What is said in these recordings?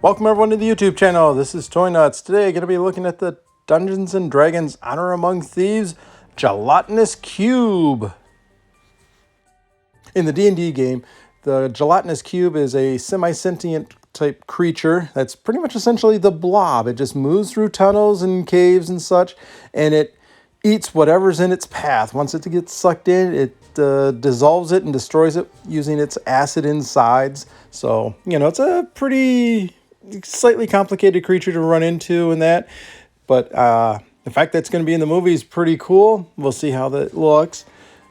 Welcome everyone to the YouTube channel. This is Toy-Nutz. Today I'm going to be looking at the Dungeons & Dragons Honor Among Thieves Gelatinous Cube. In the D&D game, the Gelatinous Cube is a semi-sentient type creature that's pretty much essentially the blob. It just moves through tunnels and caves and such, and it eats whatever's in its path. Once it gets sucked in, it dissolves it and destroys it using its acid insides. So, it's a pretty slightly complicated creature to run into in that. But the fact that it's going to be in the movie is pretty cool. We'll see how that looks.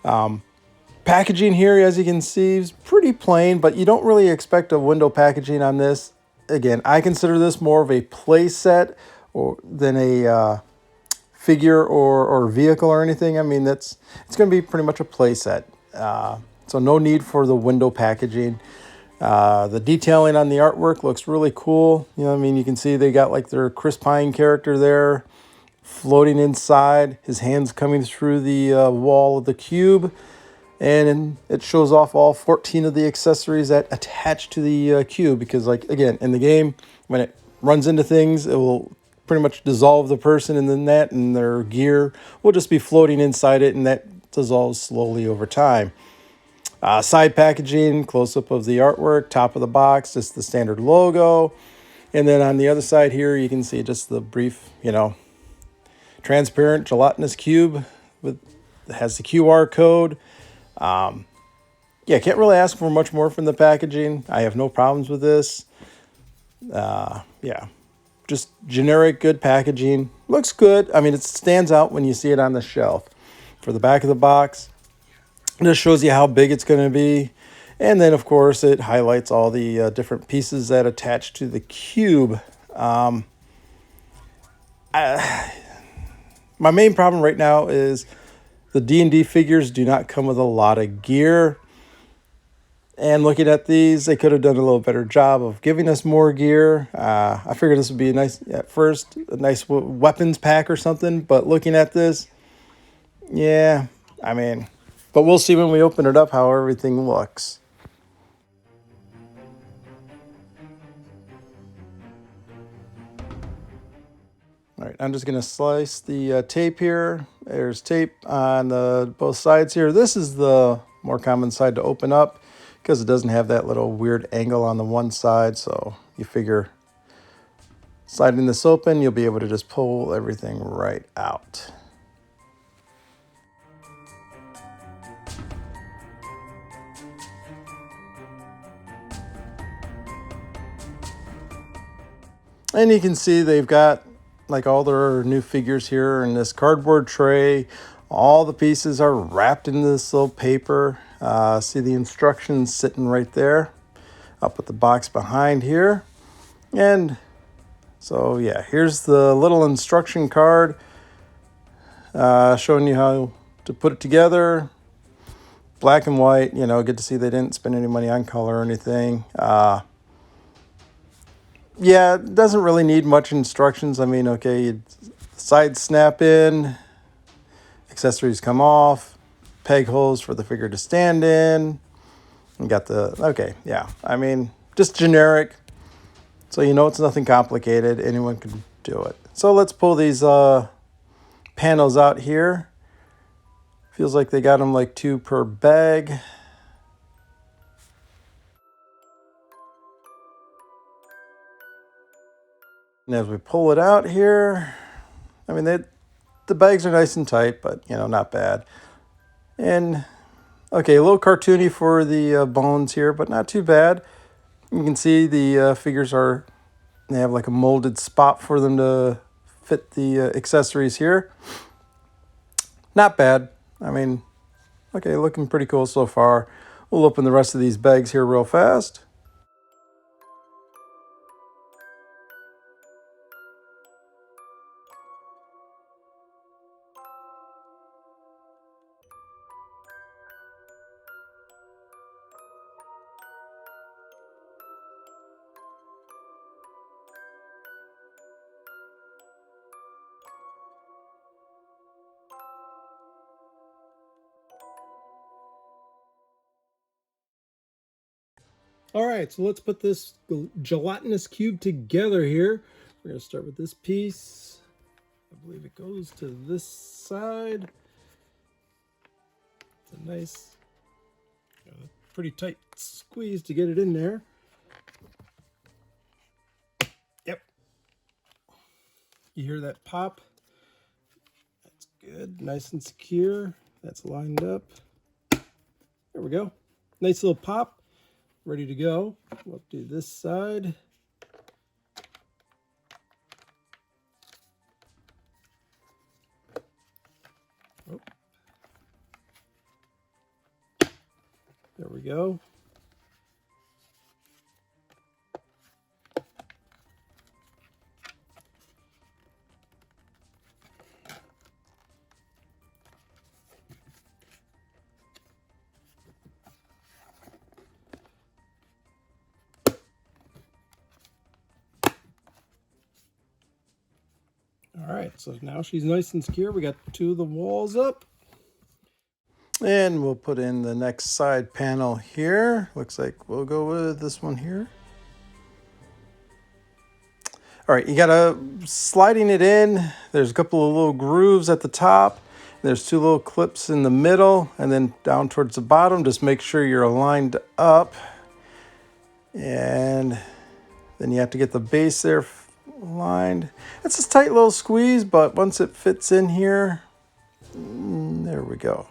Packaging here, as you can see, is pretty plain, but you don't really expect a window packaging on this. Again, I consider this more of a play set than a figure or vehicle or anything. I mean, it's going to be pretty much a play set. So no need for the window packaging. The detailing on the artwork looks really cool. You can see they got like their Chris Pine character there floating inside, his hands coming through the wall of the cube. And it shows off all 14 of the accessories that attach to the cube because, like, again, in the game, when it runs into things, it will pretty much dissolve the person in the net, and their gear will just be floating inside it, and that dissolves slowly over time. Side packaging, close-up of the artwork, top of the box, just the standard logo. And then on the other side here, you can see just the brief, transparent gelatinous cube has the QR code. Yeah, can't really ask for much more from the packaging. I have no problems with this. Yeah, just generic good packaging. Looks good. I mean, it stands out when you see it on the shelf. For the back of the box, it just shows you how big it's going to be. And then, of course, it highlights all the different pieces that attach to the cube. My main problem right now is the D&D figures do not come with a lot of gear. And looking at these, they could have done a little better job of giving us more gear. I figured this would be a nice weapons pack or something. But looking at this, yeah, but we'll see when we open it up how everything looks. All right, I'm just going to slice the tape here. There's tape on both sides here. This is the more common side to open up because it doesn't have that little weird angle on the one side. So you figure sliding this open, you'll be able to just pull everything right out. And you can see they've got like all their new figures here in this cardboard tray. All the pieces are wrapped in this little paper. See the instructions sitting right there. I'll put the box behind here. And so, yeah, here's the little instruction card showing you how to put it together. Black and white, good to see they didn't spend any money on color or anything. Yeah, it doesn't really need much instructions. Okay, sides snap in, accessories come off, peg holes for the figure to stand in. You got just generic. So it's nothing complicated. Anyone can do it. So let's pull these panels out here. Feels like they got them like 2 per bag. And as we pull it out here, the bags are nice and tight, but, not bad. And, okay, a little cartoony for the bones here, but not too bad. You can see the figures they have like a molded spot for them to fit the accessories here. Not bad. Okay, looking pretty cool so far. We'll open the rest of these bags here real fast. All right, so let's put this gelatinous cube together here. We're going to start with this piece. I believe it goes to this side. It's a nice, pretty tight squeeze to get it in there. Yep. You hear that pop? That's good, nice and secure. That's lined up. There we go. Nice little pop. Ready to go. We'll do this side. Oh. There we go. All right, so now she's nice and secure. We got two of the walls up. And we'll put in the next side panel here. Looks like we'll go with this one here. All right, you gotta sliding it in. There's a couple of little grooves at the top. There's two little clips in the middle, and then down towards the bottom. Just make sure you're aligned up. And then you have to get the base there aligned. It's a tight little squeeze, but once it fits in here, there we go.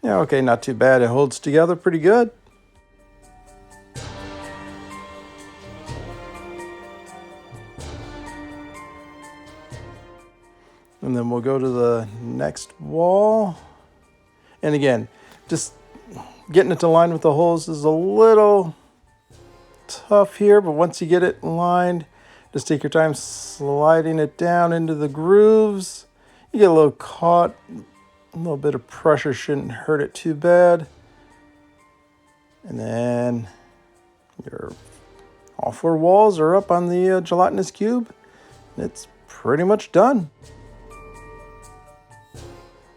Yeah, okay, not too bad. It holds together pretty good. And then we'll go to the next wall. And again, just getting it to line with the holes is a little tough here, but once you get it lined, just take your time sliding it down into the grooves. You get a little caught. A little bit of pressure shouldn't hurt it too bad. And then all four walls are up on the gelatinous cube. It's pretty much done.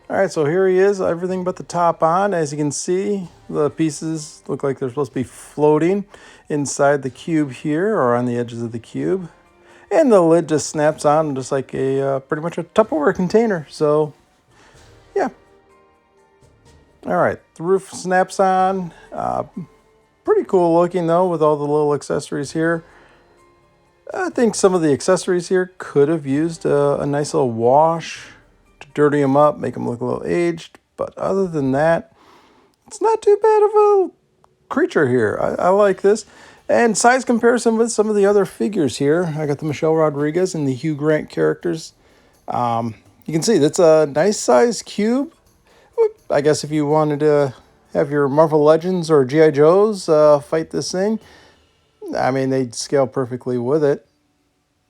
All right, so here he is, everything but the top on. As you can see, the pieces look like they're supposed to be floating inside the cube here or on the edges of the cube. And the lid just snaps on just like a pretty much a Tupperware container. So yeah. All right, the roof snaps on. Pretty cool looking though with all the little accessories here. I think some of the accessories here could have used a nice little wash to dirty them up, make them look a little aged. But other than that, it's not too bad of a creature here. I like this. And size comparison with some of the other figures here. I got the Michelle Rodriguez and the Hugh Grant characters. You can see that's a nice size cube. I guess if you wanted to have your Marvel Legends or G.I. Joes fight this thing, I mean, they'd scale perfectly with it.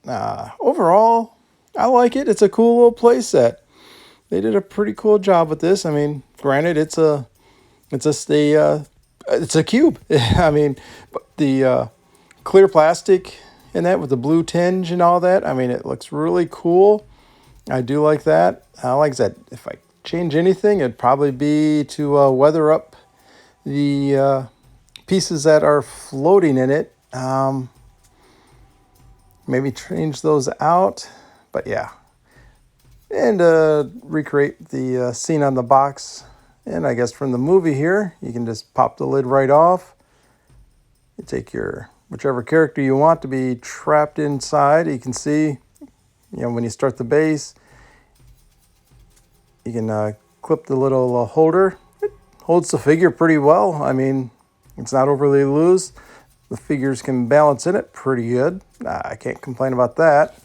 Overall, I like it. It's a cool little play set. They did a pretty cool job with this. I mean, granted, it's a cube. I mean, but the clear plastic in that with the blue tinge and all that. I mean, it looks really cool. I do like that. Like I said, if I change anything, it'd probably be to weather up the pieces that are floating in it. Maybe change those out. But yeah. And recreate the scene on the box. And I guess from the movie here, you can just pop the lid right off. You take your whichever character you want to be trapped inside. You can see, when you start the base, you can clip the little holder. It holds the figure pretty well. I mean, it's not overly loose. The figures can balance in it pretty good. I can't complain about that.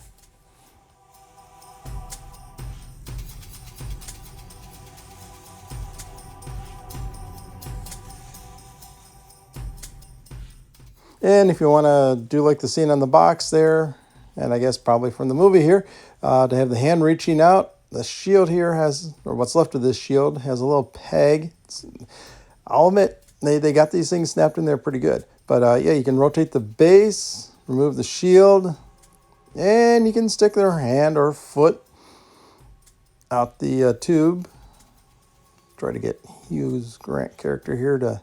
And if you want to do like the scene on the box there, and I guess probably from the movie here, to have the hand reaching out, the shield here has, or what's left of this shield, has a little peg. I'll admit, they got these things snapped in there pretty good. But yeah, you can rotate the base, remove the shield, and you can stick their hand or foot out the tube. Try to get Hugh Grant character here to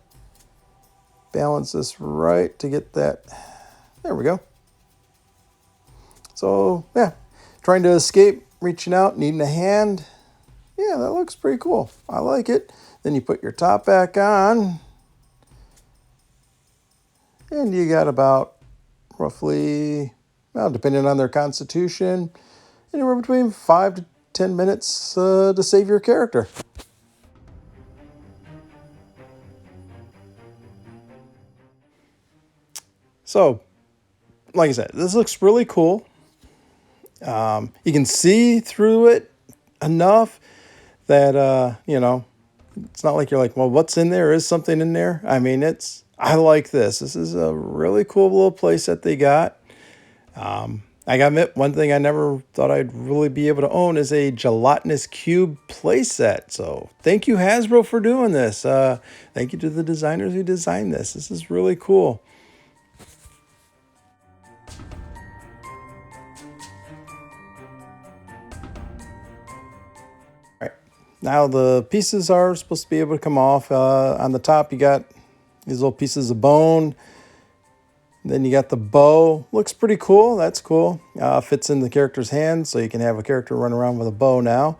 balance this right to get that. There we go. So yeah, trying to escape, reaching out, needing a hand. Yeah, that looks pretty cool. I like it. Then you put your top back on. And you got about roughly, well, depending on their constitution, anywhere between 5 to 10 minutes to save your character. So, like I said, this looks really cool. You can see through it enough that, you know, it's not like you're like, well, what's in there? Is something in there? I mean, I like this. This is a really cool little place that they got. I gotta admit, one thing I never thought I'd really be able to own is a Gelatinous Cube playset. So thank you, Hasbro, for doing this. Thank you to the designers who designed this. This is really cool. All right. Now the pieces are supposed to be able to come off. On the top, you got these little pieces of bone. Then you got the bow. Looks pretty cool. That's cool. Fits in the character's hand, so you can have a character run around with a bow now.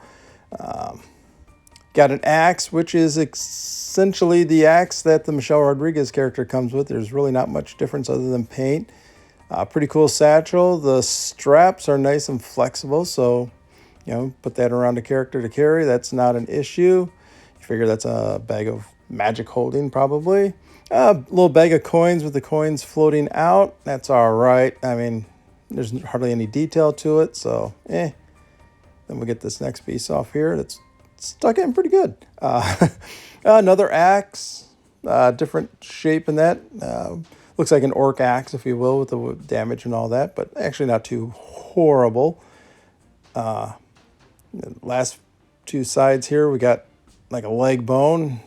Got an axe, which is essentially the axe that the Michelle Rodriguez character comes with. There's really not much difference other than paint. Pretty cool satchel. The straps are nice and flexible, so you know, put that around a character to carry. That's not an issue. You figure that's a bag of magic holding, probably. A little bag of coins with the coins floating out. That's all right. I mean, there's hardly any detail to it, so Then we get this next piece off here. That's stuck in pretty good. Another axe, different shape in that. Looks like an orc axe, if you will, with the damage and all that, but actually not too horrible. Last two sides here, we got like a leg bone,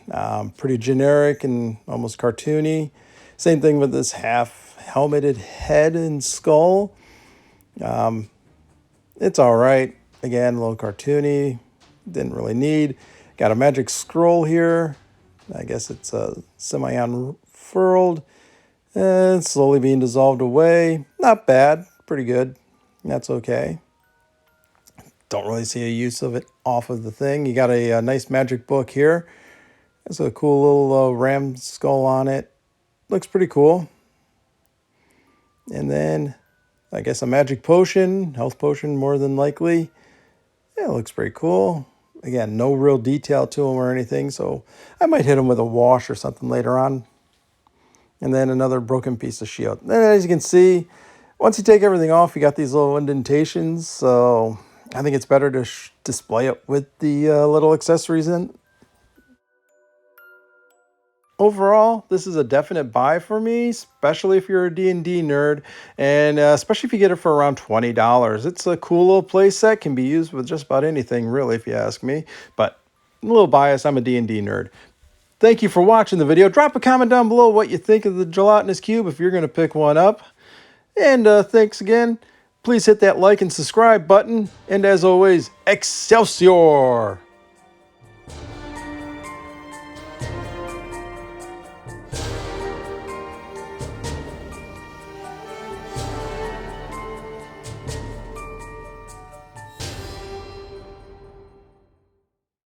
pretty generic and almost cartoony. Same thing with this half helmeted head and skull. It's all right. Again, a little cartoony. Didn't really need. Got a magic scroll here. I guess it's semi-unfurled. And it's slowly being dissolved away. Not bad. Pretty good. That's okay. Don't really see a use of it off of the thing. You got a nice magic book here. There's a cool little ram skull on it. Looks pretty cool. And then, I guess a magic potion, health potion more than likely. Yeah, it looks pretty cool. Again, no real detail to them or anything, so I might hit them with a wash or something later on. And then another broken piece of shield. And as you can see, once you take everything off, you got these little indentations, so I think it's better to display it with the little accessories in. Overall, this is a definite buy for me, especially if you're a D&D nerd, and especially if you get it for around $20. It's a cool little play set, can be used with just about anything, really, if you ask me. But I'm a little biased, I'm a D&D nerd. Thank you for watching the video. Drop a comment down below what you think of the Gelatinous Cube if you're going to pick one up. And thanks again. Please hit that like and subscribe button. And as always, Excelsior!